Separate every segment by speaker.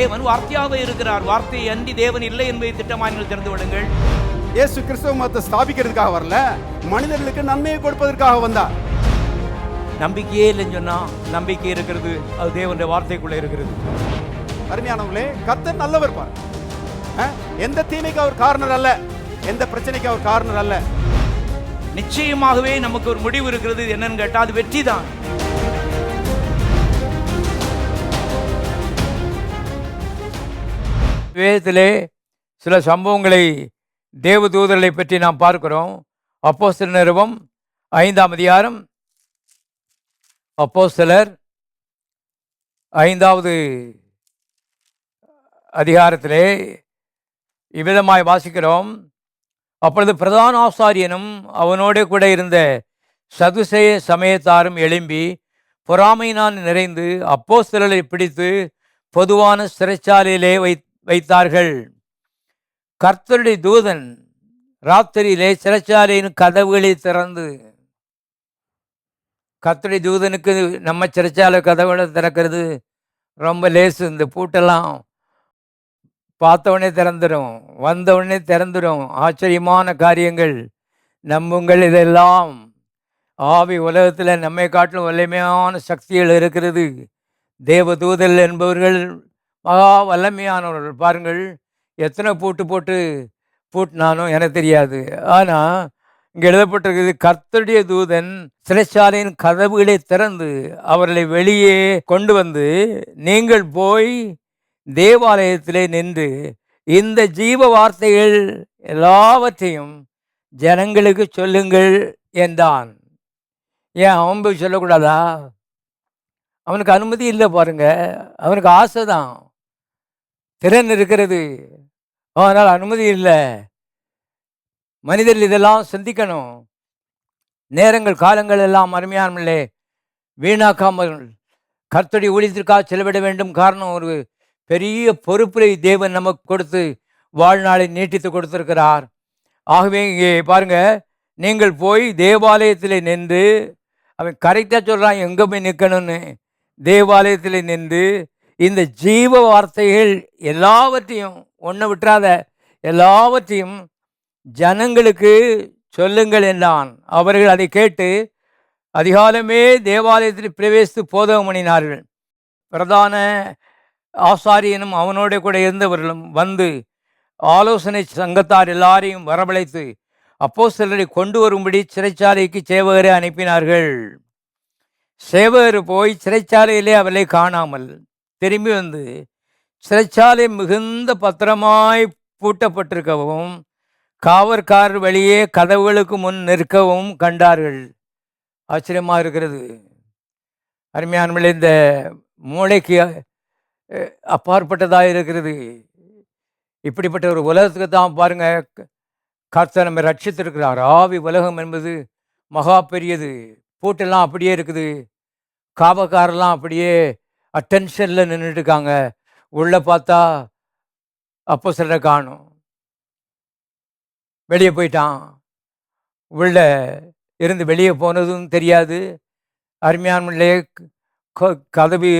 Speaker 1: தேவன் வார்த்தையாகவே இருக்கிறார். வார்த்தையை அன்றி தேவன் இல்லை என்பதை திட்டமாய் நீங்கள் தெரிந்து விடுங்கள்.
Speaker 2: இயேசு கிறிஸ்தவ மதத்தை ஸ்தாபிக்கிறதுக்காக வரல, மனிதர்களுக்கு நன்மையை கொடுப்பதற்காக வந்தார்.
Speaker 1: நம்பிக்கையே இல்லைன்னு சொன்னா நம்பிக்கை இருக்கிறது, அது தேவனுடைய வார்த்தைக்குள்ள இருக்கிறது.
Speaker 2: அருமையானவர்களே, கர்த்தர் நல்லவர் பார். எந்த தீமைக்கு அவர் காரணர் அல்ல, எந்த பிரச்சனைக்கு அவர் காரணர் அல்ல.
Speaker 1: நிச்சயமாகவே நமக்கு ஒரு முடிவு இருக்கிறது. என்னன்னு கேட்டா அது வெற்றி தான். வேதத்திலே சில சம்பவங்களை, தேவதூதர்களை பற்றி நாம் பார்க்கிறோம். அப்போஸ்தலர் நிருபம் 5ஆம் அதிகாரம், அப்போஸ்தலர் 5வது அதிகாரத்திலே இவ்விதமாய் வாசிக்கிறோம். அப்பொழுது பிரதான ஆசாரியனும் அவனோட கூட இருந்த சதுசேய சமயத்தாரும் எழும்பி பொறாமையினால் நிறைந்து அப்போஸ்தலரை பிடித்து பொதுவான சிறைச்சாலையிலே வைத்தார்கள். கர்த்தருடைய தூதன் ராத்திரியிலே சிறைச்சாலையின் கதவுகளை திறந்து, கர்த்தருடைய தூதனுக்கு நம்ம சிறைச்சாலை கதவுகளை திறக்கிறது ரொம்ப லேசு. இந்த பூட்டெல்லாம் பார்த்தவொடனே திறந்துடும், வந்தவுடனே திறந்துடும். ஆச்சரியமான காரியங்கள். நம்புங்கள், இதெல்லாம் ஆவி உலகத்தில் நம்மை காட்டிலும் வல்லமையான சக்திகள் இருக்கிறது. தேவதூதர்கள் என்பவர்கள் மகா வல்லமையானவர்கள். பாருங்கள், எத்தனை போட்டு பூட்டினாலும் எனக்கு தெரியாது. ஆனால் இங்கே எழுதப்பட்டிருக்கிறது, கர்த்தருடைய தூதன் சிறைச்சாலையின் கதவுகளை திறந்து அவர்களை வெளியே கொண்டு வந்து, நீங்கள் போய் தேவாலயத்திலே நின்று இந்த ஜீவ வார்த்தைகள் எல்லாவற்றையும் ஜனங்களுக்கு சொல்லுங்கள் என்றான். ஏன் அவன் போய் சொல்லக்கூடாதா? அவனுக்கு அனுமதி இல்லை. பாருங்க, அவனுக்கு ஆசை தான், திறன் இருக்கிறது, ஆனால் அனுமதி இல்லை. மனிதர்கள் இதெல்லாம் சிந்திக்கணும். நேரங்கள் காலங்கள் எல்லாம் அருமையானே வீணாக்காமல் கர்த்தருடைய ஊழியத்திற்காக செலவிட வேண்டும். காரணம், ஒரு பெரிய பொறுப்பை தேவன் நமக்கு கொடுத்து வாழ்நாளை நீட்டித்து கொடுத்திருக்கிறார். ஆகவே இங்கே பாருங்க, நீங்கள் போய் தேவாலயத்தில் நின்று, அவன் கரெக்டாக சொல்கிறான் எங்கே போய் நிற்கணும்னு. தேவாலயத்தில் நின்று இந்த ஜீவ வார்த்தைகள் எல்லாவற்றையும், ஒன்றை விட்டுறாத, எல்லாவற்றையும் ஜனங்களுக்கு சொல்லுங்கள் என்றான். அவர்கள் அதை கேட்டு அதிகாலமே தேவாலயத்தில் பிரவேசித்து போதகம் பண்ணினார்கள். பிரதான ஆசாரியனும் அவனோட கூட இருந்தவர்களும் வந்து ஆலோசனை சங்கத்தார் எல்லாரையும் வரவழைத்து அப்போஸ்தலரை கொண்டு வரும்படி சிறைச்சாலைக்கு சேவகரை அனுப்பினார்கள். சேவகர் போய் சிறைச்சாலையிலே அவளை காணாமல் திரும்பி வந்து சிறைச்சாலை மிகுந்த பத்திரமாய் பூட்டப்பட்டிருக்கவும் காவற்காரர் வெளியே கதவுகளுக்கு முன் நிற்கவும் கண்டார்கள். ஆச்சரியமாக இருக்கிறது. அருமையானவர்களே, இந்த மூளைக்கு அப்பாற்பட்டதாக இருக்கிறது. இப்படிப்பட்ட ஒரு உலகத்துக்கு தான் பாருங்க கர்த்தர் நம்ம ரட்சித்திருக்கிறார். ஆவி உலகம் என்பது மகா பெரியது. பூட்டெல்லாம் அப்படியே இருக்குது, காவக்காரெல்லாம் அப்படியே அட்டென்ஷனில் நின்றுட்டு இருக்காங்க. உள்ளே பார்த்தா அப்போஸ்தலரை காணும், வெளியே போயிட்டான். உள்ள இருந்து வெளியே போனதும் தெரியாது. அருமையானவர்களே, கதவு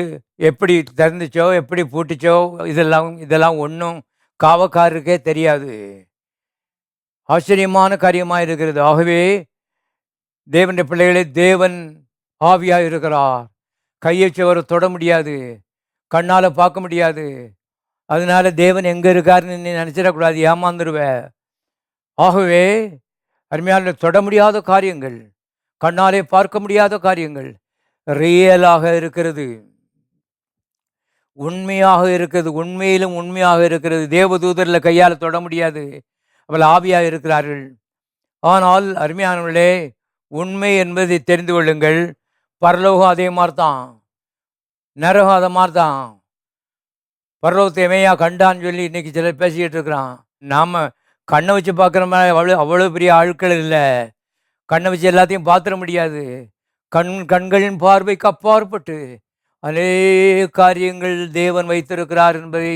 Speaker 1: எப்படி திறந்துச்சோ எப்படி பூட்டிச்சோ இதெல்லாம் ஒன்றும் காவக்காரருக்கே தெரியாது. ஆச்சரியமான காரியமாக இருக்கிறது. ஆகவே தேவனுடைய பிள்ளைகளே, தேவன் ஆவியாக இருக்கிறார். கையை சுவர் தொட முடியாது, கண்ணால் பார்க்க முடியாது. அதனால தேவன் எங்கே இருக்காருன்னு நீ நினச்சிடக்கூடாது, ஏமாந்துருவேன். ஆகவே அருமையான தொட முடியாத காரியங்கள், கண்ணாலே பார்க்க முடியாத காரியங்கள் ரியலாக இருக்கிறது, உண்மையாக இருக்கிறது, உண்மையிலும் உண்மையாக இருக்கிறது. தேவதூதரில் கையால் தொட முடியாது, அவள் ஆவியாக இருக்கிறார்கள். ஆனால் அருமையானவர்களே, உண்மை என்பதை தெரிந்து கொள்ளுங்கள். பரலோகம் அதே மாதிரி தான், நரகம் அதை மாதிரி தான். பரலோகத்தை எமையா கண்டான்னு சொல்லி இன்னைக்கு சிலர் பேசிக்கிட்டு இருக்கிறான். நாம் கண்ணை வச்சு பார்க்குற மாதிரி அவ்வளோ பெரிய ஆட்கள் இல்லை. கண்ணை வச்சு எல்லாத்தையும் பார்த்துட முடியாது. கண்களின் பார்வைக்கு அப்பாற்பட்டு அநேக காரியங்கள் தேவன் வைத்திருக்கிறார் என்பதை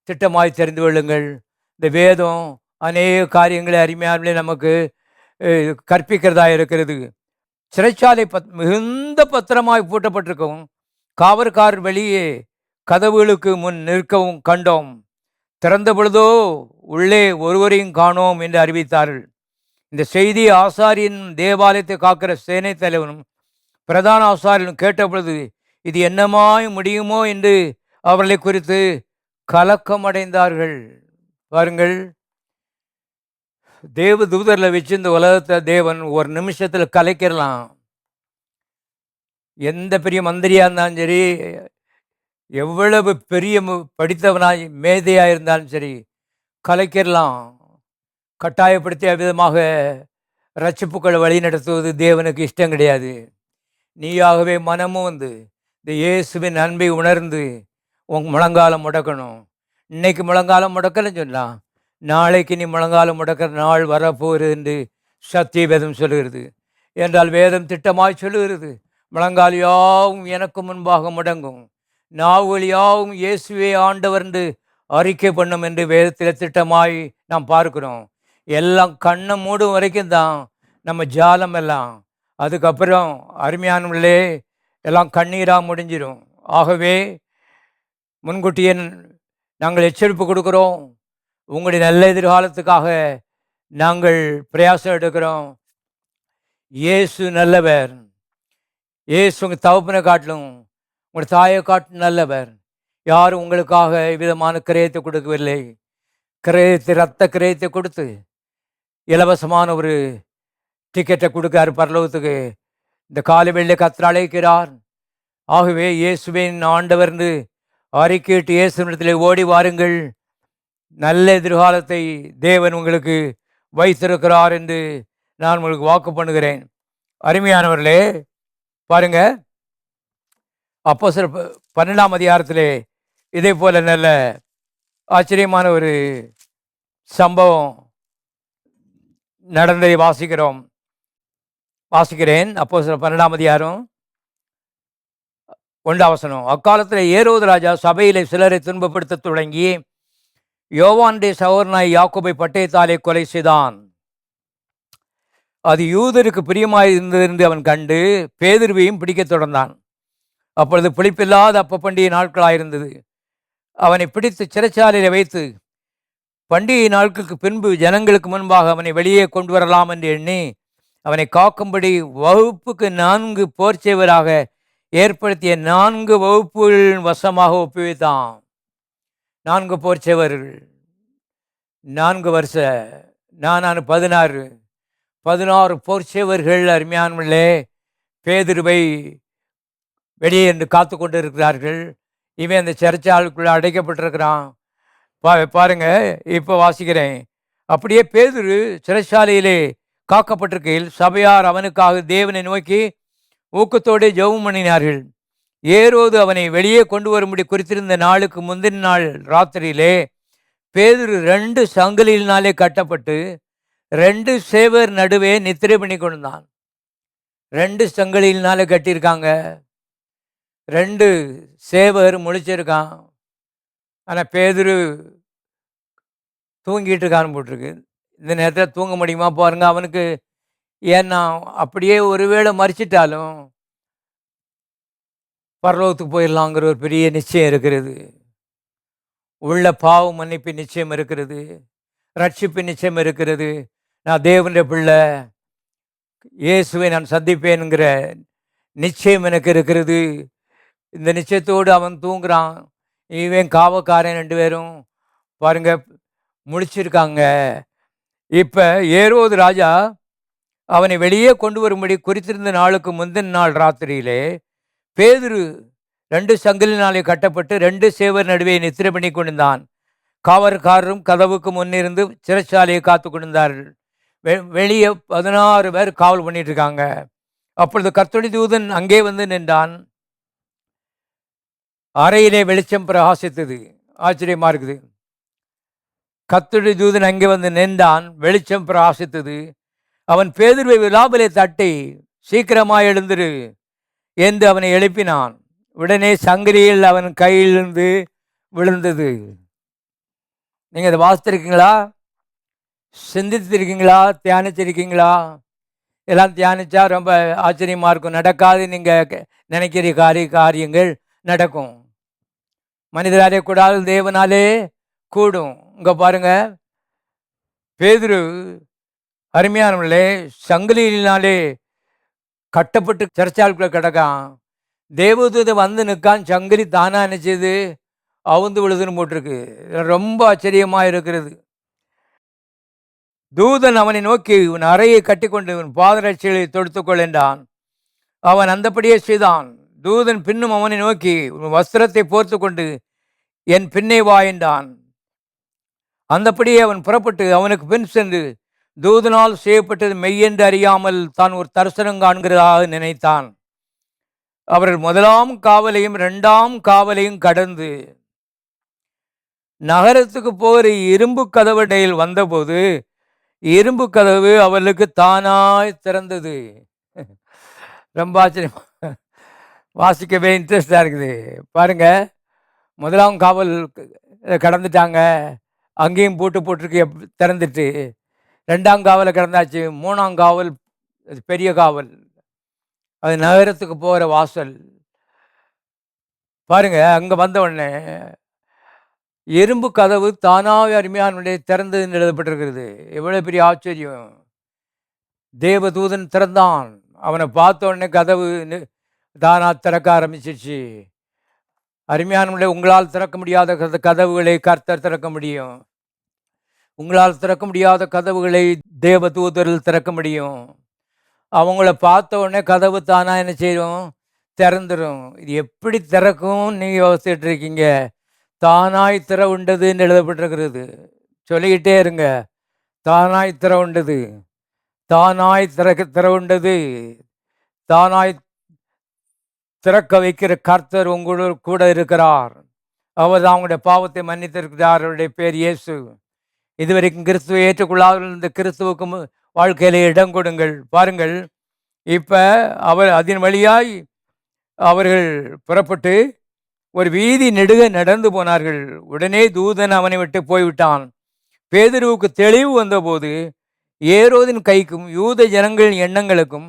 Speaker 1: திட்டமாய் தெரிந்து கொள்ளுங்கள். இந்த வேதம் அநேக காரியங்களை அருமையானே நமக்கு கற்பிக்கிறதா இருக்கிறது. சிறைச்சாலை மிகுந்த பத்திரமாய் பூட்டப்பட்டிருக்கவும் காவற்காரர் வெளியே கதவுகளுக்கு முன் நிற்கவும் கண்டோம். திறந்த பொழுதோ உள்ளே ஒருவரையும் காணோம் என்று அறிவித்தார்கள். இந்த செய்தி ஆசாரியன் தேவாலயத்தை காக்கிற சேனை தலைவனும் பிரதான ஆசாரியனும் கேட்டபொழுது இது என்னமாய் முடியுமோ என்று அவர்களை குறித்து கலக்கம் அடைந்தார்கள். பாருங்கள், தேவ தூதரில் வச்சு இந்த உலகத்தை தேவன் ஒரு நிமிஷத்தில் கலைக்கிடலாம். எந்த பெரிய மந்திரியாக இருந்தாலும் சரி, எவ்வளவு பெரிய படித்தவனாய் மேதையாக இருந்தாலும் சரி, கலைக்கிடலாம். கட்டாயப்படுத்திய விதமாக ரட்சிப்புக்களை வழி நடத்துவது தேவனுக்கு இஷ்டம் கிடையாது. நீயாகவே மனமும் வந்து இந்த இயேசுவின் அன்பை உணர்ந்து உன் முழங்காலம் முடக்கணும். இன்னைக்கு முழங்காலம் முடக்கலன்னு சொல்லலாம், நாளைக்கு நீ முழங்காலம் முடக்கிற நாள் வரப்போகிறது என்று சத்திய வேதம் சொல்லுகிறது. என்றால் வேதம் திட்டமாய் சொல்லுகிறது, முழங்கால் யாவும் எனக்கு முன்பாக முடங்கும், நாவுகள் யாவும் இயேசுவே ஆண்டவர் என்று அறிக்கை பண்ணும் என்று வேதத்தில் திட்டமாய் நாம் பார்க்கிறோம். எல்லாம் கண்ணை மூடும் வரைக்கும் தான் நம்ம ஜாலம் எல்லாம். அதுக்கப்புறம் அருமையானவர்களே எல்லாம் கண்ணீராக முடிஞ்சிடும். ஆகவே முன்கூட்டியே நாங்கள் எச்சரிப்பு கொடுக்குறோம். உங்களுடைய நல்ல எதிர்காலத்துக்காக நாங்கள் பிரயாசம் எடுக்கிறோம். இயேசு நல்லவர். இயேசு உங்கள் தகப்பனை காட்டிலும் உங்கள் தாயை காட்டிலும் நல்லவர். யாரும் உங்களுக்காக விதமான கிரயத்தை கொடுக்கவில்லை. கிரயத்தை, ரத்த கிரயத்தை கொடுத்து இலவசமான ஒரு டிக்கெட்டை கொடுக்காரு பரலோகத்துக்கு. இந்த காலை வெள்ளை கர்த்தர் அழைக்கிறார். ஆகவே இயேசுவின் ஆண்டவர் என்று அறிக்கையிட்டு இயேசுவிடத்தில் ஓடி வாருங்கள். நல்ல எதிர்காலத்தை தேவன் உங்களுக்கு வைத்திருக்கிறார் என்று நான் உங்களுக்கு வாக்கு பண்ணுகிறேன். அருமையானவர்களே, பாருங்க, அப்போஸ்தலர் 12ஆம் அதிகாரத்திலே இதே போல நல்ல ஆச்சரியமான ஒரு சம்பவம் நடந்ததை வாசிக்கிறேன். அப்போஸ்தலர் 12ஆம் அதிகாரம் 1ஆம் வசனம். அக்காலத்தில் ஏரோது ராஜா சபையிலே சிலரை துன்பப்படுத்த தொடங்கி யோவானுடைய சகோதரனாய் யாக்கோபை பட்டயத்தாலே கொலை செய்தான். அது யூதருக்கு பிரியமாய் இருந்ததென்று அவன் கண்டு பேதுருவையும் பிடிக்கத் தொடர்ந்தான். அப்பொழுது புளிப்பில்லாத அப்ப பண்டிகை நாட்களாயிருந்தது. அவனை பிடித்து சிறைச்சாலையில் வைத்து பண்டிகை நாட்களுக்கு பின்பு ஜனங்களுக்கு முன்பாக அவனை வெளியே கொண்டு வரலாம் என்று எண்ணி அவனை காக்கும்படி வகுப்புக்கு 4 போர்ச்சேவராக ஏற்படுத்திய 4 வகுப்புகளின் வசமாக ஒப்புவித்தான். 4 போர்ச்சேவர்கள், 4 வருஷ 16 போர்ச்சேவர்கள். அருமையானவர்களே, பேதுருவை வெளியே என்று காத்து கொண்டு இருக்கிறார்கள். இவன் அந்த சிறைச்சாலைக்குள்ளே அடைக்கப்பட்டிருக்கிறான். பாருங்க, இப்போ வாசிக்கிறேன். அப்படியே பேதுரு சிறைச்சாலையிலே காக்கப்பட்டிருக்கையில் சபையார் அவனுக்காக தேவனை நோக்கி ஊக்கத்தோடு ஜெபம் பண்ணினார்கள். ஏரோது அவனை வெளியே கொண்டு வரும்படி குறித்திருந்த நாளுக்கு முந்தின நாள் ராத்திரியிலே பேதுரு 2 சங்கிலினாலே கட்டப்பட்டு 2 சேவர் நடுவே நித்திரை பண்ணி கொண்டான். 2 சங்கிலினாலே கட்டியிருக்காங்க. 2 சேவர் முழிச்சிருக்கான். ஆனால் பேதுரு தூங்கிட்டு இருக்கான்னு போட்டிருக்கு. இந்த நேரத்தில் தூங்க முடியுமா பாருங்க அவனுக்கு. ஏன்னா அப்படியே ஒருவேளை மறிச்சிட்டாலும் பரலோகத்துக்கு போயிடலாங்கிற ஒரு பெரிய நிச்சயம் இருக்கிறது. உள்ள பாவ மன்னிப்பு நிச்சயம் இருக்கிறது, ரட்சிப்பு நிச்சயம் இருக்கிறது. நான் தேவனுடைய பிள்ளை, இயேசுவை நான் சந்திப்பேனுங்கிற நிச்சயம் எனக்கு இருக்கிறது. இந்த நிச்சயத்தோடு அவன் தூங்குறான். இவன் காவக்காரன் 2 பேரும் பாருங்க முழிச்சிருக்காங்க. இப்போ ஏரோது ராஜா அவனை வெளியே கொண்டு வரும்படி குறித்திருந்த நாளுக்கு முந்தின நாள் ராத்திரியிலே பேதுரு 2 சங்கிலினாலே கட்டப்பட்டு 2 சேவர் நடுவே நித்திரை பண்ணி கொண்டிருந்தான். காவற்காரரும் கதவுக்கு முன்னிருந்து சிறைச்சாலையை காத்து கொண்டிருந்தார்கள். வெளியே 16 பேர் காவல் பண்ணிட்டு இருக்காங்க. அப்பொழுது கர்த்தருடைய தூதன் அங்கே வந்து நின்றான். அறையிலே வெளிச்சம் பிரகாசித்தது. ஆச்சரியமா இருக்குது. கர்த்தருடைய தூதன் அங்கே வந்து நின்றான், வெளிச்சம் பிரகாசித்தது. அவன் பேதுருவை விலாபிலே தட்டி சீக்கிரமாய் எழுந்திரு என்று அவனை எழுப்பினான். உடனே சங்கிலியில் அவன் கையிலிருந்து விழுந்தது. நீங்கள் அதை வாசித்திருக்கீங்களா? சிந்தித்திருக்கீங்களா? தியானிச்சிருக்கீங்களா? எல்லாம் தியானிச்சா ரொம்ப ஆச்சரியமாக இருக்கும். நடக்காது நீங்கள் நினைக்கிற காரியங்கள் நடக்கும். மனிதராலே கூடாது, தேவனாலே கூடும். இங்க பாருங்க, பேதுரு அருமையானவர்களே, சங்கிலியினாலே கட்டப்பட்டு சிறைச்சாலைக்குள்ள கிடக்கான். தேவதூதன் வந்து நிற்கான், சங்கிலி தானா என்ன செய்யுது, அவுந்து விழுதுன்னு போட்டிருக்கு. ரொம்ப ஆச்சரியமா இருக்கிறது. தூதன் அவனை நோக்கி, உன் அறையை கட்டிக்கொண்டு உன் பாதரட்சிகளை தொடுத்துக்கொள் என்றான். அவன் அந்தபடியே செய்தான். தூதன் பின்னும் அவனை நோக்கி, உன் வஸ்திரத்தை போர்த்து கொண்டு என் பின்னே வா என்றான். அந்தபடியே அவன் புறப்பட்டு அவனுக்கு பின் சென்று தூதனால் செய்யப்பட்டது மெய்யென்று அறியாமல் தான் ஒரு தரிசனம் காண்கிறதாக நினைத்தான். அவர்கள் முதலாம் காவலையும் இரண்டாம் காவலையும் கடந்து நகரத்துக்கு போகிற இரும்பு கதவடையில் வந்தபோது இரும்பு கதவு அவளுக்கு தானாய் திறந்தது. ரொம்ப ஆச்சரியம், வாசிக்கவே இன்ட்ரெஸ்டா இருக்குது. பாருங்க, முதலாம் காவல் கடந்துட்டாங்க, அங்கேயும் பூட்டு போட்டிருக்கு, திறந்துட்டு. ரெண்டாம் காவலை கடந்தாச்சு, மூணாம் காவல் பெரிய காவல், அது நகரத்துக்கு போகிற வாசல். பாருங்க, அங்கே வந்த உடனே இரும்பு கதவு தானாக அருமையானுடைய திறந்ததுன்னு எழுதப்பட்டிருக்கிறது. எவ்வளோ பெரிய ஆச்சரியம்! தேவதூதன் திறந்தான். அவனை பார்த்த உடனே கதவு தானா திறக்க ஆரம்பிச்சிச்சு. அருமையானுடைய, உங்களால் திறக்க முடியாத கதவுகளை கர்த்தர் திறக்க முடியும். உங்களால் திறக்க முடியாத கதவுகளை தேவதூதர்கள் திறக்க முடியும். அவங்கள பார்த்த உடனே கதவு தானா என்ன செய்யும், திறந்துடும். இது எப்படி திறக்கும் நீங்கள் யோசிச்சுட்டு இருக்கீங்க. தானாய் திற உண்டதுன்னு எழுதப்பட்டிருக்கிறது. சொல்லிக்கிட்டே இருங்க, தானாய் திற உண்டது, தானாய் திற உண்டது. தானாய் திறக்க வைக்கிற கர்த்தர் உங்களோட கூட இருக்கிறார். அவர் தான் அவங்களுடைய பாவத்தை மன்னித்திருக்கிறார். அவருடைய பேர் இயேசு. இதுவரைக்கும் கிறிஸ்துவை ஏற்றுக்கொள்ளாத இந்த கிறிஸ்துவுக்கும் வாழ்க்கையில இடம் கொடுங்கள். பாருங்கள், இப்போ அதன் வழியாய் அவர்கள் புறப்பட்டு ஒரு வீதி நெடுக நடந்து போனார்கள். உடனே தூதன் அவனை விட்டு போய்விட்டான். பேதுருவுக்கு தெளிவு வந்தபோது, ஏரோதின் கைக்கும் யூத ஜனங்களின் எண்ணங்களுக்கும்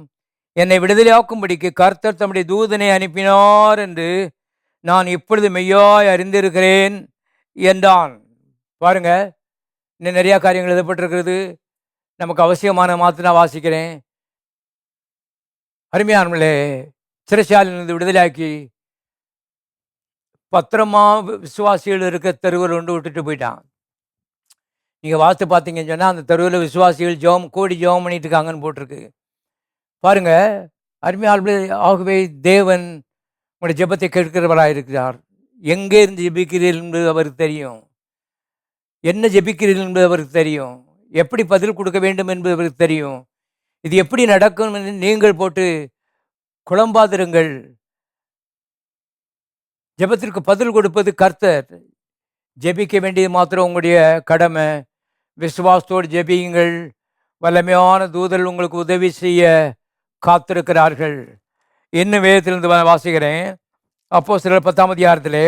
Speaker 1: என்னை விடுதலையாக்கும்படிக்கு கர்த்தர் தம்முடைய தூதனை அனுப்பினார் என்று நான் இப்பொழுது மெய்யாய் அறிந்திருக்கிறேன் என்றான். பாருங்க, இன்னும் நிறையா காரியங்கள் எழுதப்பட்டிருக்கிறது. நமக்கு அவசியமான மாற்று நான் வாசிக்கிறேன். அருமையானவர்களே, சிறைச்சாலையிலிருந்து விடுதலையாக்கி பத்திரமா விசுவாசிகள் இருக்க தெருவில் ஒன்று விட்டுட்டு போயிட்டான். நீங்கள் வாசித்து பார்த்தீங்கன்னு சொன்னால் அந்த தெருவில் விசுவாசிகள் கூடி ஜெபம் பண்ணிட்டு இருக்காங்கன்னு போட்டிருக்கு. பாருங்க, அருமையானவர்களே, ஆகவே தேவன் உங்களுடைய ஜெபத்தை கேட்கிறவராக இருக்கிறார். எங்கே இருந்து ஜெபிக்கிறீர்கள் என்பது அவருக்கு தெரியும். என்ன ஜெபிக்கிறீர்கள் என்பது அவருக்கு தெரியும். எப்படி பதில் கொடுக்க வேண்டும் என்பது அவருக்கு தெரியும். இது எப்படி நடக்கும் என்று நீங்கள் போட்டு குழம்பாதிருங்கள். ஜெபத்திற்கு பதில் கொடுப்பது கர்த்தர். ஜெபிக்க வேண்டியது மாத்திரம் உங்களுடைய கடமை. விசுவாசத்தோடு ஜெபியுங்கள். வல்லமையான தூதர்கள் உங்களுக்கு உதவி செய்ய காத்திருக்கிறார்கள். இன்னும் வேதத்திலிருந்து வாசிக்கிறேன். அப்போஸ்தலர் 10ஆம் அதிகாரத்திலே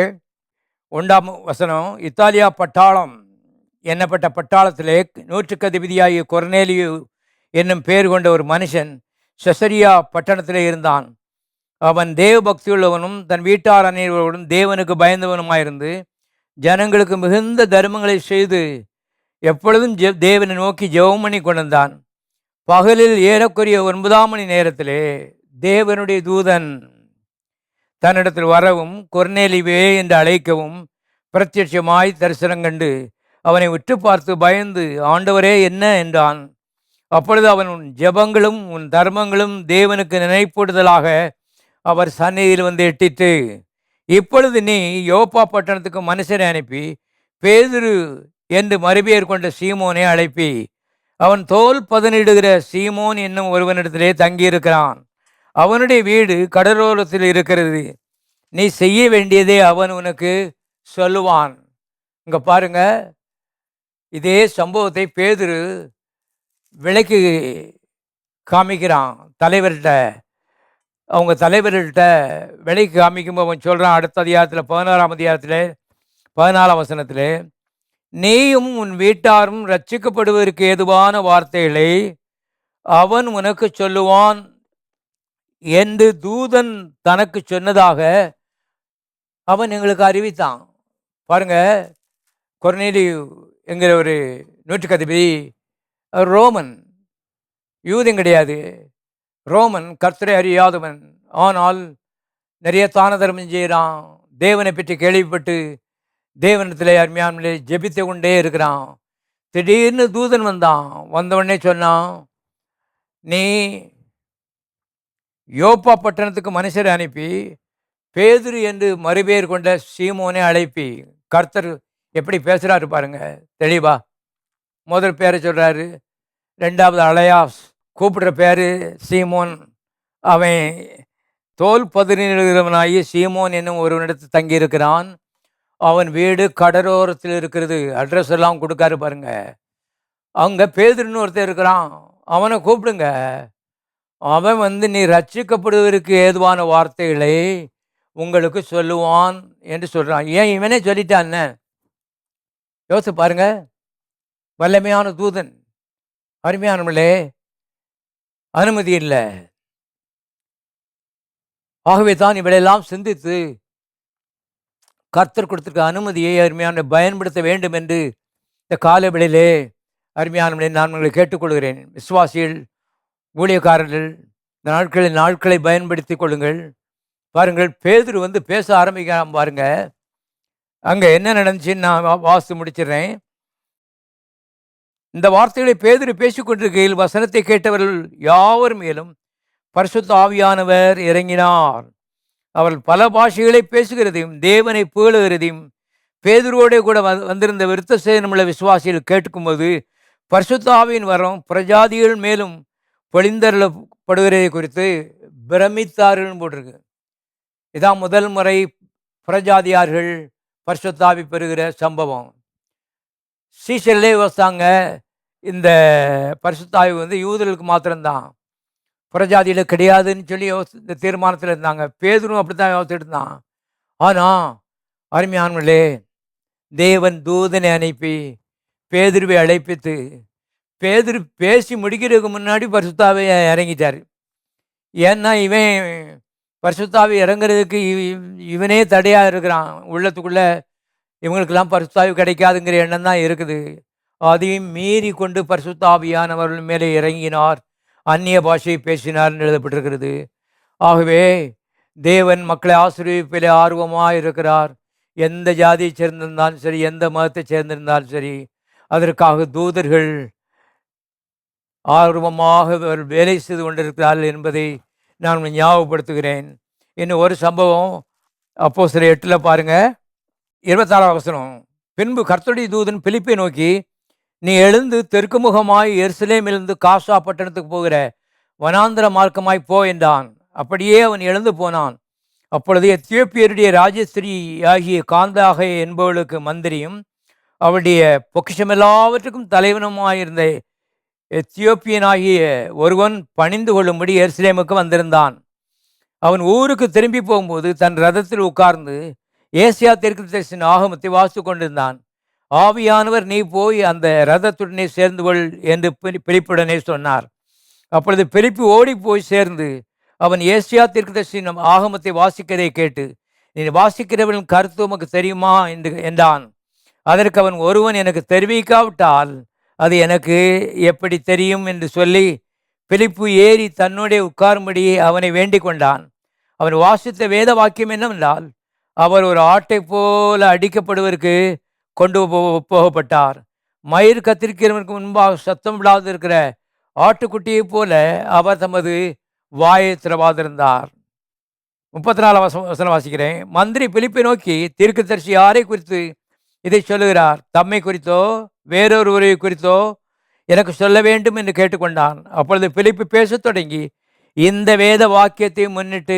Speaker 1: 1ஆம் வசனம். இத்தாலியா பட்டாளம் என்னப்பட்ட பட்டாளத்திலே நூற்றுக்கு அதிபதியாகிய கொர்நேலியு என்னும் பேர் கொண்ட ஒரு மனுஷன் செசரியா பட்டணத்திலே இருந்தான். அவன் தேவ பக்தியுள்ளவனும் தன் வீட்டார் அனைவரோடும் தேவனுக்கு பயந்தவனுமாயிருந்து ஜனங்களுக்கு மிகுந்த தர்மங்களை செய்து எப்பொழுதும் தேவனை நோக்கி ஜெபம் பண்ணி கொண்டிருந்தான். பகலில் ஏறக்குறைய 9ஆம் மணி நேரத்திலே தேவனுடைய தூதன் தன்னிடத்தில் வரவும் கொர்நேலியுவே என்று அழைக்கவும் பிரத்யட்சமாய் தரிசனம் கண்டு அவனை உற்று பார்த்து பயந்து, ஆண்டவரே என்ன என்றான். அப்பொழுது அவன், உன் ஜெபங்களும் உன் தர்மங்களும் தேவனுக்கு நினைப்படுதலாக அவர் சந்நிதியில் வந்து எட்டிட்டு, இப்பொழுது நீ யோப்பா பட்டணத்துக்கு மனுஷனை அனுப்பி பேதுரு என்று மறுபெயர் கொண்ட சீமோனை அழைப்பி, அவன் தோல் பதனிடுகிற சீமோன் என்னும் ஒருவனிடத்திலே தங்கியிருக்கிறான். அவனுடைய வீடு கடலோரத்தில் இருக்கிறது. நீ செய்ய வேண்டியதே அவன் உனக்கு சொல்லுவான். இங்கே பாருங்க, இதே சம்பவத்தை பேதுரு விலைக்கு காமிக்கிறான் தலைவர்கிட்ட. அவங்க தலைவர்கள்ட்ட விலைக்கு காமிக்கும்போது அவன் சொல்கிறான், அடுத்த அதிகாரத்தில் 16ஆம் அதிகாரத்தில் 14ஆம் வசனத்தில், நீயும் உன் வீட்டாரும் ரட்சிக்கப்படுவதற்கு ஏதுவான வார்த்தைகளை அவன் உனக்கு சொல்லுவான் என்று தூதன் தனக்கு சொன்னதாக அவன் எங்களுக்கு அறிவித்தான். பாருங்க, கொர்நேலியு என்கிற ஒரு நூற்றுக்கதிபதி, அவர் ரோமன், யூதன் கிடையாது. ரோமன், கர்த்தரை அறியாதவன். ஆனால் நிறைய தான தர்மம் செய்கிறான். தேவனை பற்றி கேள்விப்பட்டு தேவனத்திலே அருமையானவர்களே ஜெபித்து கொண்டே இருக்கிறான். திடீர்னு தூதன் வந்தான். வந்தவுடனே சொன்னான், நீ யோப்பா பட்டணத்துக்கு மனுஷரை அனுப்பி பேதுரு என்று மறுபேர் கொண்ட சீமோனை அழைப்பி. கர்த்தர் எப்படி பேசுகிறாரு பாருங்க, தெளிவா. முதல் பேரை சொல்கிறாரு, ரெண்டாவது அலையாஸ், கூப்பிடுற பேர் சீமோன். அவன் தோல் பதனிடுகிறவனாகி சீமோன் என்னும் ஒருவனிடத்து தங்கியிருக்கிறான். அவன் வீடு கடலோரத்தில் இருக்கிறது. அட்ரஸ் எல்லாம் கொடுக்காரு பாருங்க. அங்கே பேதுருன்னு ஒருத்தர் இருக்கிறான், அவனை கூப்பிடுங்க. அவன் வந்து நீ ரட்சிக்கப்படுவதற்கு ஏதுவான வார்த்தைகளை உங்களுக்கு சொல்லுவான் என்று சொல்கிறான். ஏன் இவனே சொல்லிட்டான்? யோசிச்சு பாருங்க. வல்லமையான தூதன். அருமையானவர்களே, அனுமதி இல்லை. ஆகவே தான் இவளெல்லாம் சிந்தித்து கர்த்தர் கொடுத்திருக்க அனுமதியை அருமையான பயன்படுத்த வேண்டும் என்று இந்த காலவெளியிலே அருமையானவர்களே நான் உங்களை கேட்டுக்கொள்கிறேன். விசுவாசிகள், ஊழியக்காரர்கள், இந்த நாட்களை பயன்படுத்தி கொள்ளுங்கள். பாருங்கள், பேதுரு வந்து பேச ஆரம்பிக்கலாம் பாருங்க. அங்கே என்ன நடந்துச்சுன்னு நான் வாசித்து முடிச்சிடுறேன். இந்த வார்த்தைகளை பேதுரு பேசிக்கொண்டிருக்கையில் வசனத்தை கேட்டவர்கள் யாவர் மேலும் பரிசுத்த ஆவியானவர் இறங்கினார். அவர்கள் பல பாஷைகளை பேசுகிறதையும் தேவனை புகழுகிறதையும் பேதுருவோட கூட வந்திருந்த விருத்த சேதனமுள்ள விசுவாசிகள் கேட்கும்போது பரிசுத்த ஆவியின் வரம் பிரஜாதிகள் மேலும் பொழிந்தருளப்படுகிறதை குறித்து பிரமித்தார்கள் போட்டிருக்கு. இதான் முதல் முறை பிரஜாதியார்கள் பரிசுத்த ஆவி பெறுகிற சம்பவம். சீசரிலே யோசித்தாங்க, இந்த பரிசுத்த ஆவி வந்து யூதர்களுக்கு மாத்திரம்தான், புறஜாதியில் கிடையாதுன்னு சொல்லி இந்த தீர்மானத்தில் இருந்தாங்க. பேதுரும் அப்படி தான் யோசிச்சுட்டு இருந்தான். ஆனால் அருமையானவர்களே, தேவன் தூதனை அனுப்பி பேதுருவை அழைப்பித்து பேதுரு பேசி முடிக்கிறதுக்கு முன்னாடி பரிசுத்தாவை இறங்கிட்டார். ஏன்னா இவன் பரிசுத்தாவி இறங்குறதுக்கு இவனே தடையாக இருக்கிறான். உள்ளத்துக்குள்ளே இவங்களுக்கெல்லாம் பரிசுத்தாவி கிடைக்காதுங்கிற எண்ணம் தான் இருக்குது. அதையும் மீறி கொண்டு பரிசுத்தாவியானவர்கள் மேலே இறங்கினார், அந்நிய பாஷையை பேசினார்னு எழுதப்பட்டிருக்கிறது. ஆகவே தேவன் மக்களை ஆசீர்வதிப்பிலே ஆர்வமாக இருக்கிறார். எந்த ஜாதியை சேர்ந்திருந்தாலும் சரி, எந்த மதத்தை சேர்ந்திருந்தாலும் சரி, அதற்காக தூதர்கள் ஆர்வமாக வேலை செய்து கொண்டிருக்கிறார்கள் என்பதை நான் ஞாபகப்படுத்துகிறேன். இன்னும் ஒரு சம்பவம் அப்போஸ்தலர் 8 பாருங்கள், 24 வசனம். பின்பு கர்த்தருடைய தூதன் பிலிப்பை நோக்கி, நீ எழுந்து தெற்கு முகமாய் எருசலேமிலிருந்து காசா பட்டணத்துக்கு போகிற வனாந்திர மார்க்கமாய் போ என்றான். அப்படியே அவன் எழுந்து போனான். அப்பொழுது எத்தியோப்பியருடைய ராஜஸ்திரீ ஆகிய காந்தாக என்பவளுக்கு மந்திரியும் அவளுடைய பொக்கிஷமெல்லாவற்றுக்கும் தலைவனுமாயிருந்த எத்தியோப்பியனாகிய ஒருவன் பணிந்து கொள்ளும்படி எருசலேமுக்கு வந்திருந்தான். அவன் ஊருக்கு திரும்பி போகும்போது தன் ரதத்தில் உட்கார்ந்து ஏசியா தீர்க்கதரிசியின் ஆகமத்தை வாசித்து கொண்டிருந்தான். ஆவியானவர், நீ போய் அந்த ரதத்துடனே சேர்ந்து கொள் என்று பிலிப்புடனே சொன்னார். அப்பொழுது பிலிப்பு ஓடி போய் சேர்ந்து அவன் ஏசியா தீர்க்கதரிசியின் ஆகமத்தை வாசிக்கிறதை கேட்டு, நீ வாசிக்கிறவன் கருத்து உமக்கு தெரியுமா என்றான். அதற்கு அவன், ஒருவன் எனக்கு தெரிவிக்காவிட்டால் அது எனக்கு எப்படி தெரியும் என்று சொல்லி பிலிப்பு ஏறி தன்னுடைய உட்காரும்படி அவனை வேண்டிக் கொண்டான். அவன் வாசித்த வேத வாக்கியம் என்னவென்றால், அவர் ஒரு ஆட்டை போல அடிக்கப்படுவதற்கு கொண்டு போகப்பட்டார். மயிர் கத்திரிக்கிறவனுக்கு முன்பாக சத்தம் விடாது இருக்கிற ஆட்டுக்குட்டியை போல அவர் தமது வாயை திறவாதிருந்தார். 34 வசனம் வாசிக்கிறேன். மந்திரி பிலிப்பை நோக்கி, தீர்க்கதரிசி யாரை குறித்து இதை சொல்லுகிறார்? தம்மை குறித்தோ வேறொருவரை குறித்தோ எனக்கு சொல்ல வேண்டும் என்று கேட்டுக்கொண்டான். அப்பொழுது பிலிப்பு பேசத் தொடங்கி இந்த வேத வாக்கியத்தை முன்னிட்டு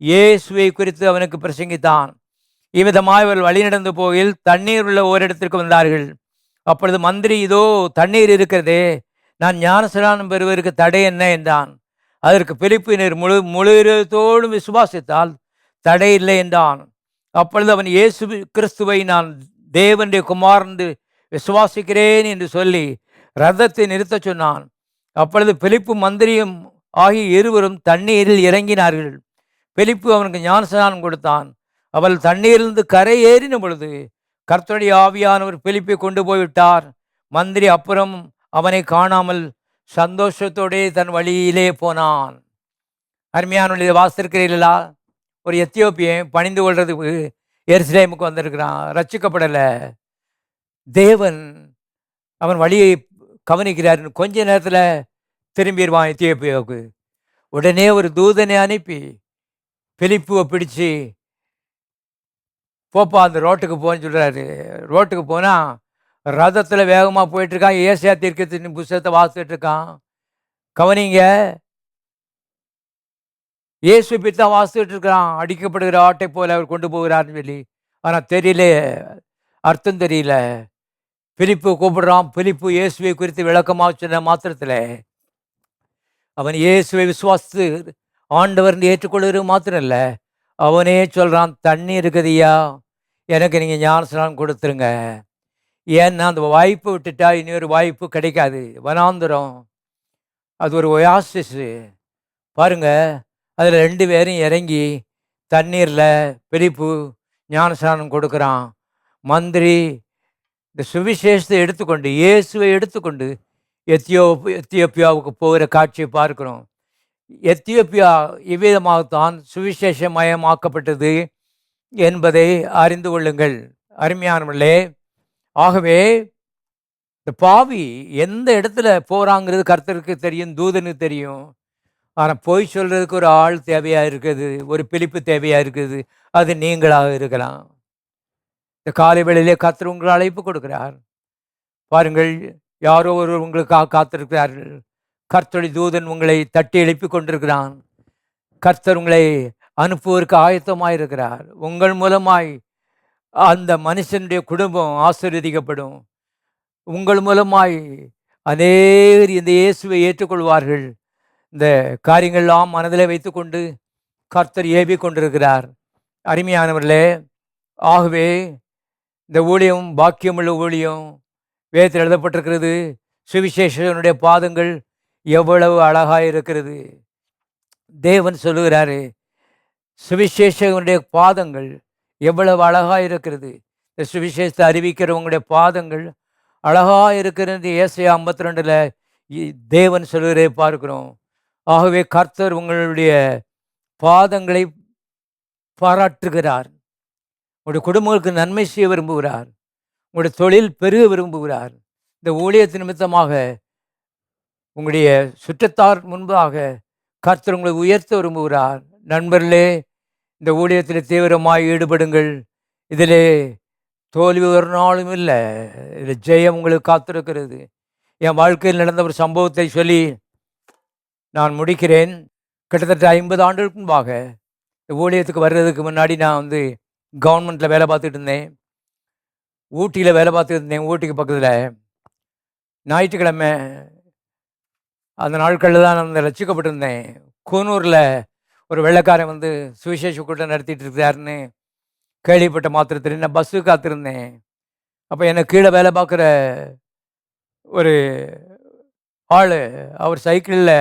Speaker 1: இயேசுவை குறித்து அவனுக்கு பிரசங்கித்தான். இவ்விதமாய் அவர்கள் வழி நடந்து போகையில் தண்ணீர் உள்ள ஓரிடத்திற்கு வந்தார்கள். அப்பொழுது மந்திரி, இதோ தண்ணீர் இருக்கிறதே, நான் ஞானஸ்நானம் பெறுவதற்கு தடை என்ன என்றான். அதற்கு பிலிப்பினர், முழு இதயத்தோடும் விசுவாசித்தால் தடை இல்லை என்றான். அப்பொழுது அவன், இயேசு கிறிஸ்துவை நான் தேவனுடைய குமாரன் விசுவாசிக்கிறேன் என்று சொல்லி ரதத்தை நிறுத்த சொன்னான். அப்பொழுது பிலிப்பு மந்திரியும் ஆகிய இருவரும் தண்ணீரில் இறங்கினார்கள். பிலிப்பு அவனுக்கு ஞானஸ்நானம் கொடுத்தான். அவள் தண்ணீரிலிருந்து கரை ஏறின பொழுது கர்த்தருடைய ஆவியானவர் பிலிப்பை கொண்டு போய்விட்டார். மந்திரி அப்புறம் அவனை காணாமல் சந்தோஷத்தோடே தன் வழியிலே போனான். அருமையானவர்களே, வாசித்திருக்கிறீர்களா? ஒரு எத்தியோப்பியன் பணிந்து கொள்றதுக்கு எருசலேமுக்கு வந்திருக்கிறான், ரட்சிக்கப்படலை. தேவன் அவன் வழியை கவனிக்கிறார். கொஞ்ச நேரத்தில் திரும்பிடுவான் எத்தியோப்பியாவுக்கு. உடனே ஒரு தூதனை அனுப்பி பிலிப்புவை பிடிச்சு, போப்பா அந்த ரோட்டுக்கு போன்னு சொல்கிறாரு. ரோட்டுக்கு போனால் ரதத்தில் வேகமாக போயிட்டுருக்கான். ஏசியா தீர்க்கதரிசியின் புஸ்தகத்தை வாசித்துட்டு இருக்கான். கவனிங்க, இயேசு பித்தான் வாசித்துட்டு இருக்கிறான். அடிக்கப்படுகிற ஆட்டை போல அவர் கொண்டு போகிறார்னு சொல்லி. ஆனால் தெரியல, அர்த்தம் தெரியல. பிலிப்பு கூப்பிடுறான். பிலிப்பு இயேசுவை குறித்து விளக்கமாக சொன்ன மாத்திரத்தில் அவன் இயேசுவை விசுவாசித்து ஆண்டவர்னு ஏற்றுக்கொள்வது மாத்திரம் இல்லை, அவனே சொல்கிறான், தண்ணி இருக்குதுயா, எனக்கு நீங்கள் ஞானஸ்நானம் கொடுத்துருங்க. ஏன்னா அந்த வாய்ப்பு விட்டுட்டா இனி ஒரு வாய்ப்பு கிடைக்காது. வனாந்திரம், அது ஒரு ஒயாசிஸு பாருங்க. அதில் 2 பேரும் இறங்கி தண்ணீரில் பிலிப்பு ஞானஸ்நானம் கொடுக்குறான். மந்திரி இந்த சுவிசேஷத்தை எடுத்துக்கொண்டு, இயேசுவை எடுத்துக்கொண்டு எத்தியோப்பியாவுக்கு போகிற காட்சியை பார்க்கிறோம். எத்தியோப்பியா இவ்விதமாகத்தான் சுவிசேஷமயமாக்கப்பட்டது என்பதை அறிந்து கொள்ளுங்கள் அருமையானவர்களே. ஆகவே இந்த பாவி எந்த இடத்துல போகிறாங்கிறது கர்த்தருக்கு தெரியும், தூதனுக்கு தெரியும். ஆனால் போய் சொல்கிறதுக்கு ஒரு ஆள் தேவையாக இருக்குது, ஒரு பிலிப்பு தேவையாக இருக்குது. அது நீங்களாக இருக்கலாம். இந்த காலை வேளையிலே கர்த்தர் உங்களுக்கு அழைப்பு கொடுக்கிறார். பாருங்கள், யாரோ ஒருவர் உங்களுக்காக காத்திருக்கிறார்கள். கர்த்தருடைய தூதன் உங்களை தட்டி எழுப்பி கொண்டிருக்கிறான். கர்த்தர் உங்களை அனுப்புவதற்கு ஆயத்தமாக இருக்கிறார். உங்கள் மூலமாய் அந்த மனுஷனுடைய குடும்பம் ஆசீர்வதிக்கப்படும். உங்கள் மூலமாய் அநேகர் இந்த இயேசுவை ஏற்றுக்கொள்வார்கள். இந்த காரியங்கள்லாம் மனதில் வைத்துக்கொண்டு கர்த்தர் ஏவி கொண்டிருக்கிறார் அருமையானவர்களே. ஆகவே இந்த ஊழியம் பாக்கியமுள்ள ஊழியம். வேதத்தில் எழுதப்பட்டிருக்கிறது, சுவிசேஷனுடைய பாதங்கள் எவ்வளவு அழகாக இருக்கிறது. தேவன் சொல்லுகிறாரு, சுவிசேஷனுடைய பாதங்கள் எவ்வளவு அழகாக இருக்கிறது. இந்த சுவிசேஷத்தை அறிவிக்கிறவங்களுடைய பாதங்கள் அழகாக இருக்கிறது. ஏசாயா 52 தேவன் சொல்லுகிறதை பார்க்கிறோம். ஆகவே கர்த்தர் உங்களுடைய பாதங்களை பாராட்டுகிறார். உங்களுடைய குடும்பங்களுக்கு நன்மை செய்ய விரும்புகிறார். உங்களுடைய தொழில் பெருக விரும்புகிறார். இந்த ஊழியத்து நிமித்தமாக உங்களுடைய சுற்றத்தார் முன்பாக கர்த்தர் உங்களை உயர்த்த விரும்புகிறார். நண்பர்களே, இந்த ஊழியத்தில் தீவிரமாக ஈடுபடுங்கள். இதிலே தோல்வி ஒரு நாளும் இல்லை, இதில் ஜெயம் உங்களுக்கு காத்திருக்கிறது. என் வாழ்க்கையில் நடந்த ஒரு சம்பவத்தை சொல்லி நான் முடிக்கிறேன். கிட்டத்தட்ட 50 ஆண்டுகளுக்கு முன்பாக இந்த ஊழியத்துக்கு வர்றதுக்கு முன்னாடி நான் கவர்மெண்ட்டில் வேலை பார்த்துட்டு இருந்தேன். ஊட்டியில் வேலை பார்த்துட்டு இருந்தேன். ஊட்டிக்கு பக்கத்தில் ஞாயிற்றுக்கிழமை அந்த நாட்களில் தான் நான் ரசிக்கப்பட்டிருந்தேன். கூனூரில் ஒரு வெள்ளைக்காரன் சுவிசேஷ கூட்டம் நடத்திட்டு இருக்கிறாருன்னு கேள்விப்பட்ட மாத்திரத்தில் நான் பஸ்ஸுக்கு காத்திருந்தேன். அப்போ என்னை கீழே வேலை பார்க்குற ஒரு ஆள், அவர் சைக்கிளில்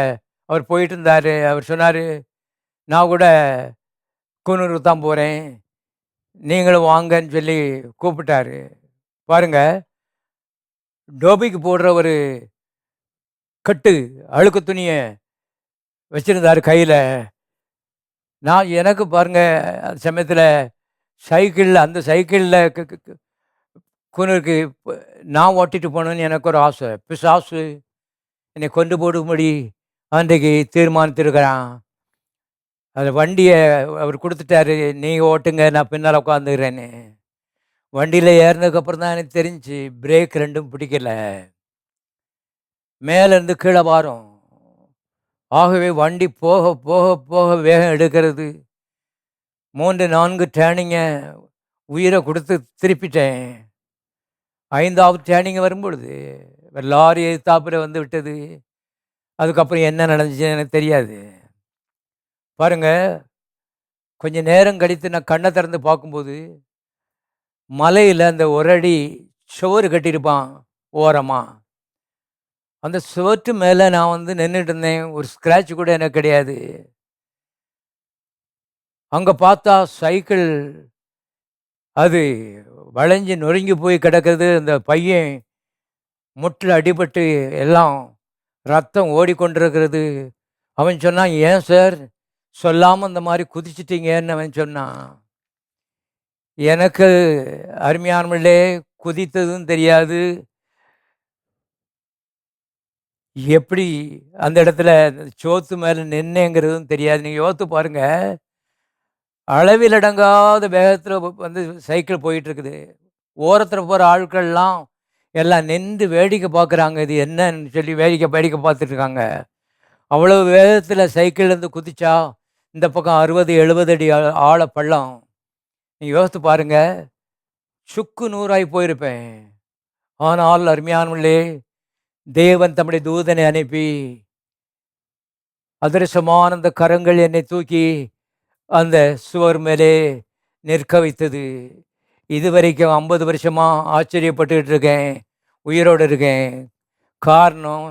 Speaker 1: அவர் போயிட்டு இருந்தார். அவர் சொன்னார், நான் கூட கூனூருக்கு தான் போகிறேன், நீங்களும் வாங்கன்னு சொல்லி கூப்பிட்டாரு. பாருங்கள், டோபிக்கு போடுற ஒரு கட்டு அழுக்கு துணியை வச்சுருந்தார் கையில். நான் எனக்கு பாருங்கள், அந்த சமயத்தில் அந்த சைக்கிளில் கூனூருக்கு நான் ஓட்டிட்டு போகணுன்னு எனக்கு ஒரு ஆசை. பிசாசு என்னை கொண்டு போடும்படி அன்றைக்கு தீர்மானித்திருக்கிறான். அந்த வண்டியை அவர் கொடுத்துட்டாரு, நீங்கள் ஓட்டுங்க, நான் பின்னால் உட்காந்துக்கிறேன்னு. வண்டியில் ஏறினதுக்கப்புறம் தான் எனக்கு தெரிஞ்சு பிரேக் 2ம் பிடிக்கலை, மேலேருந்து கீழே வாரும். ஆகவே வண்டி போக போக போக வேகம் எடுக்கிறது. 3-4 டேர்னிங்கை உயிரை கொடுத்து திருப்பிட்டேன். 5ஆவது டேர்னிங் வரும்பொழுது லாரி எதிர்த்தாப்புல விட்டது. அதுக்கப்புறம் என்ன நடந்துச்சுன்னு எனக்கு தெரியாது. பாருங்கள், கொஞ்சம் நேரம் கழித்து நான் கண்ணை திறந்து பார்க்கும்போது மலையில் அந்த ஒரு அடி சுவர் கட்டியிருப்பான் ஓரமாக. அந்த சுவற்று மேலே நான் நின்றுட்டு இருந்தேன். ஒரு ஸ்க்ராட்ச் கூட எனக்கு கிடையாது. அங்கே பார்த்தா சைக்கிள் அது வளைஞ்சு நொறுங்கி போய் கிடக்கிறது. அந்த பையன் முட்டில் அடிபட்டு எல்லாம் ரத்தம் ஓடிக்கொண்டிருக்கிறது. அவன் சொன்னான், ஏன் சார் சொல்லாமல் இந்த மாதிரி குதிச்சிட்டீங்கன்னு அவன் சொன்னான். எனக்கு அருமையானவர்களே, குதித்ததும் தெரியாது, எப்படி அந்த இடத்துல சோத்து மேலே நின்னேங்கிறதும் தெரியாது. நீங்கள் யோசித்து பாருங்க, அளவிலடங்காத வேகத்தில் வந்து சைக்கிள் போயிட்டுருக்குது. ஓரத்தில் போகிற ஆட்கள்லாம் எல்லாம் நின்று வேடிக்கை பார்க்குறாங்க, இது என்னன்னு சொல்லி வேடிக்கை பார்த்துட்ருக்காங்க. அவ்வளோ வேகத்தில் சைக்கிள்லேருந்து குதிச்சா இந்த பக்கம் 60-70 அடி ஆழ பள்ளம். நீங்கள் யோசித்து பாருங்க, சுக்கு நூறாகி போயிருப்பேன். ஆனால் அருமையானவர்களே, தேவன் தம்முடைய தூதனை அனுப்பி அதிரசமான அந்த கரங்கள் என்னை தூக்கி அந்த சுவர் மேலே நிற்க வைத்தது. இதுவரைக்கும் 50 வருஷமாக ஆச்சரியப்பட்டுக்கிட்டு இருக்கேன், உயிரோடு இருக்கேன். காரணம்,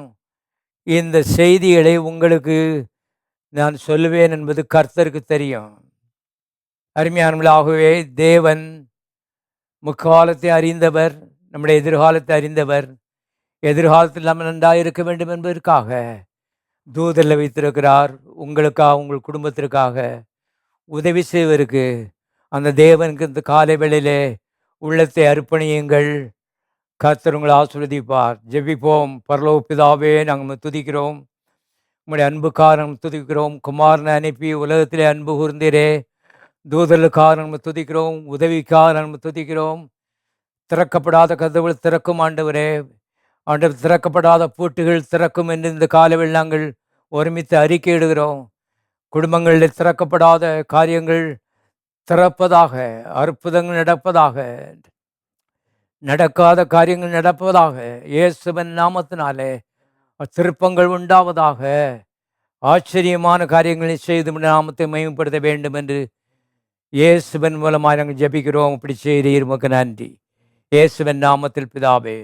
Speaker 1: இந்த செய்திகளை உங்களுக்கு நான் சொல்லுவேன் என்பது கர்த்தருக்கு தெரியும். அருமையானவர்களாகவே, தேவன் முக்காலத்தை அறிந்தவர், நம்முடைய எதிர்காலத்தை அறிந்தவர். எதிர்காலத்தில் நம்ம நன்றாக இருக்க வேண்டும் என்பதற்காக தூதரில் வைத்திருக்கிறார். உங்களுக்காக, உங்கள் குடும்பத்திற்காக உதவி செய்வதற்கு அந்த தேவனுக்கு இந்த காலை வேளையிலே உள்ளத்தை அர்ப்பணியுங்கள். கர்த்தர் உங்களை ஆசீர்வதிப்பார். ஜெபிப்போம். பரலோக பிதாவே, நாங்கள் துதிக்கிறோம், உங்களுடைய அன்புக்காரன் துதிக்கிறோம். குமாரனை அனுப்பி உலகத்திலே அன்பு கூர்ந்தீரே, தூதர்களுக்காக நம்ம துதிக்கிறோம், உதவிக்காக நம்ம துதிக்கிறோம். திறக்கப்படாத கதவுகள் திறக்கும் ஆண்டவரே, ஆண்டவர் திறக்கப்படாத பூட்டுகள் திறக்கும் என்று இந்த காலவில் நாங்கள் ஒருமித்து அறிக்கையிடுகிறோம். குடும்பங்களில் திறக்கப்படாத காரியங்கள் திறப்பதாக, அற்புதங்கள் நடப்பதாக, நடக்காத காரியங்கள் நடப்பதாக, இயேசுவின் நாமத்தினாலே திருப்பங்கள் உண்டாவதாக. ஆச்சரியமான காரியங்களை செய்து நாமத்தை மகிமைப்படுத்த வேண்டும் என்று இயேசுவின் மூலமாக நாங்கள் ஜெபிக்கிறோம். அப்படி செய்தீர், உமக்கு நன்றி. இயேசுவின் நாமத்தில் பிதாவே.